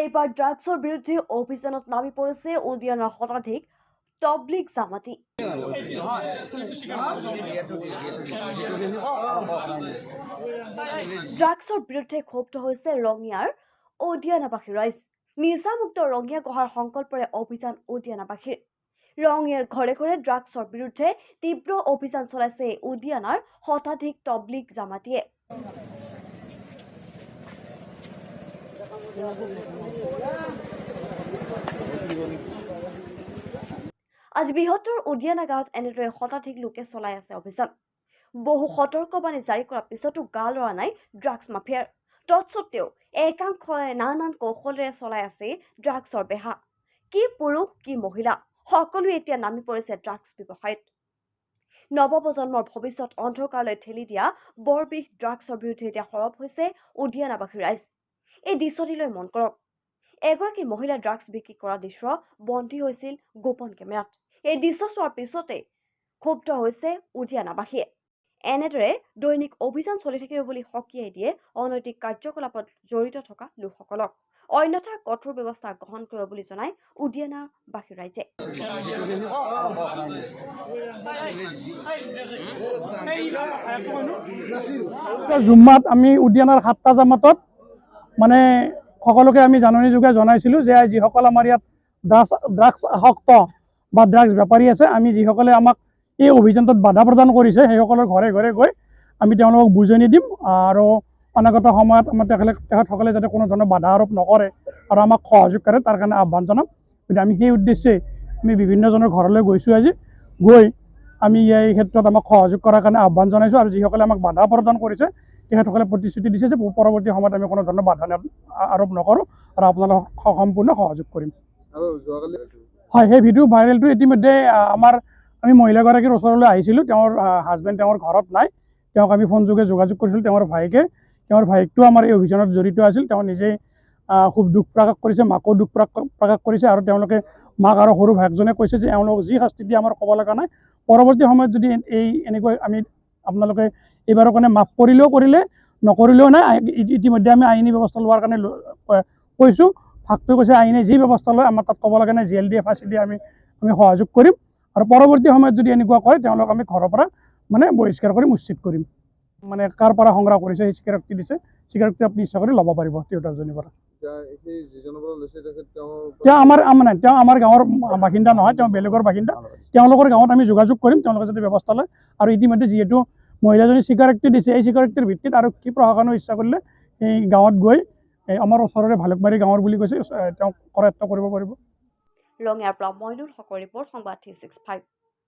এইবাৰ ড্ৰাগছৰ বিৰুদ্ধে অভিযানত নামি পৰিছে উদিয়ানাৰ শতাধিক তবলিগ জামাতি। ড্ৰাগছৰ বিৰুদ্ধে ক্ষুব্ধ হৈছে ৰঙিয়াৰ উদিয়ানাবাসী ৰাইজ। নিচামুক্ত ৰঙিয়া গঢ়াৰ সংকল্পৰে অভিযান উদিয়ানাবাসীৰ। ৰঙিয়াৰ ঘৰে ঘৰে ড্ৰাগছৰ বিৰুদ্ধে তীব্ৰ অভিযান চলাইছে উদিয়ানাৰ শতাধিক তবলিগ জামাতিয়ে। আজি বৃহত্তৰ উদিয়ানা গাঁৱত এনেদৰে শতাধিক লোকে চলাই আছে অভিযান। বহু সতৰ্কবাণী জাৰি কৰাৰ পিছতো গা লৰা নাই ড্ৰাগছ মাফিয়াৰ। তৎসত্বেও একাংশই নানান কৌশলেৰে চলাই আছে ড্ৰাগছৰ বেহা। কি পুৰুষ কি মহিলা সকলোৱে এতিয়া নামি পৰিছে ড্ৰাগছ ব্যৱসায়ত। নৱপ্ৰজন্মৰ ভৱিষ্যত অন্ধকাৰলৈ ঠেলি দিয়া বৰবিষ ড্ৰাগছৰ বিৰুদ্ধে এতিয়া সৰব হৈছে উদিয়ানাবাসী ৰাইজ। এই দৃশ্যটিলৈ মন কৰক। এগৰাকী মহিলা ড্ৰাগছ বিক্ৰী কৰা দৃশ্য বন্দী হৈছিল গোপন কেমেৰাত। এই দৃশ্য চোৱাৰ পিছতে ক্ষুব্ধ হৈছে উদিয়ানাবাসীয়ে। এনেদৰে দৈনিক অভিযান চলি থাকিব বুলি সকীয়াই দিয়ে অনৈতিক কাৰ্যকলাপত জড়িত থকা লোকসকলক। অন্যথা কঠোৰ ব্যৱস্থা গ্ৰহণ কৰিব বুলি জনায় উদিয়ানাবাসী ৰাইজে। জুম্মাত আমি উদিয়ানাৰ 7টা জামাতত মানে সকলোকে আমি জাননী যোগে জনাইছিলোঁ যে যিসকল আমাৰ ইয়াত ড্ৰাগছ আসক্ত বা ড্ৰাগছ বেপাৰী আছে, আমি যিসকলে আমাক এই অভিযানটোত বাধা প্ৰদান কৰিছে সেইসকলৰ ঘৰে ঘৰে গৈ আমি তেওঁলোকক বুজনি দিম আৰু অনাগত সময়ত আমাৰ তেখেতসকলে যাতে কোনো ধৰণৰ বাধা আৰোপ নকৰে আৰু আমাক সহযোগ কৰে তাৰ কাৰণে আহ্বান জনাম। কিন্তু আমি সেই উদ্দেশ্যে আমি বিভিন্নজনৰ ঘৰলৈ গৈছোঁ। আজি গৈ আমি এই ক্ষেত্ৰত আমাক সহযোগ কৰাৰ কাৰণে আহ্বান জনাইছোঁ আৰু যিসকলে আমাক বাধা প্ৰদান কৰিছে তেখেতসকলে প্ৰতিশ্ৰুতি দিছে যে পৰৱৰ্তী সময়ত আমি কোনো ধৰণৰ বাধা আৰোপ নকৰোঁ আৰু আপোনালোকক সম্পূৰ্ণ সহযোগ কৰিম। হয়, সেই ভিডিঅ' ভাইৰেলটো ইতিমধ্যে আমি মহিলাগৰাকীৰ ওচৰলৈ আহিছিলোঁ। তেওঁৰ হাজবেণ্ড তেওঁৰ ঘৰত নাই। তেওঁক আমি ফোনযোগে যোগাযোগ কৰিছিলোঁ। তেওঁৰ ভায়েকটো আমাৰ এই অভিযানত জড়িত আছিল। তেওঁ নিজেই খুব দুখ প্ৰকাশ কৰিছে, মাকো দুখ প্ৰকাশ কৰিছে আৰু তেওঁলোকে মাক আৰু সৰু ভায়েকজনে কৈছে যে এওঁলোকক যি শাস্তি দিয়ে আমাৰ ক'ব লগা নাই। পৰৱৰ্তী সময়ত যদি এনেকৈ আমি আপোনালোকে এইবাৰৰ কাৰণে মাফ কৰিলে নকৰিলেও নাই, ইতিমধ্যে আমি আইনী ব্যৱস্থা লোৱাৰ কাৰণে কৈছোঁ। ভাগটোৱে কৈছে আইনে যি ব্যৱস্থা লয় আমাৰ তাত ক'ব লগা নাই, জেল দিয়ে ফাঁচি দিয়ে আমি সহযোগ কৰিম আৰু পৰৱৰ্তী সময়ত যদি এনেকুৱা কৰে তেওঁলোক আমি ঘৰৰ পৰা মানে বহিষ্কাৰ কৰিম, উচ্ছেদ কৰিম। মানে কাৰ পৰা সংগ্ৰহ কৰিছে সেই স্বীকাৰোক্তি দিছে, স্বীকাৰোক্তি আপুনি ইচ্ছা কৰি ল'ব পাৰিব তিৰোতাজনীৰ পৰা। তেওঁ আমাৰ গাঁৱৰ বাসিন্দা নহয়, তেওঁ বেলেগৰ বাসিন্দা। তেওঁলোকৰ গাঁৱত আমি যোগাযোগ কৰিম, তেওঁলোকে যাতে ব্যৱস্থা লয়। আৰু ইতিমধ্যে যিহেতু মহিলাজনী স্বীকাৰোক্তি দিছে, এই স্বীকাৰোক্তিৰ ভিত্তিত আৰক্ষী প্ৰশাসনেও ইচ্ছা কৰিলে এই গাঁৱত গৈ আমাৰ ওচৰৰে ভালুকমাৰী গাঁৱৰ বুলি কৈছে তেওঁক কৰায়ত্ব কৰিব পাৰিব। ৰঙিয়াৰ পৰা মইনুল হকৰ ৰিপৰ্ট, সংবাদ 365।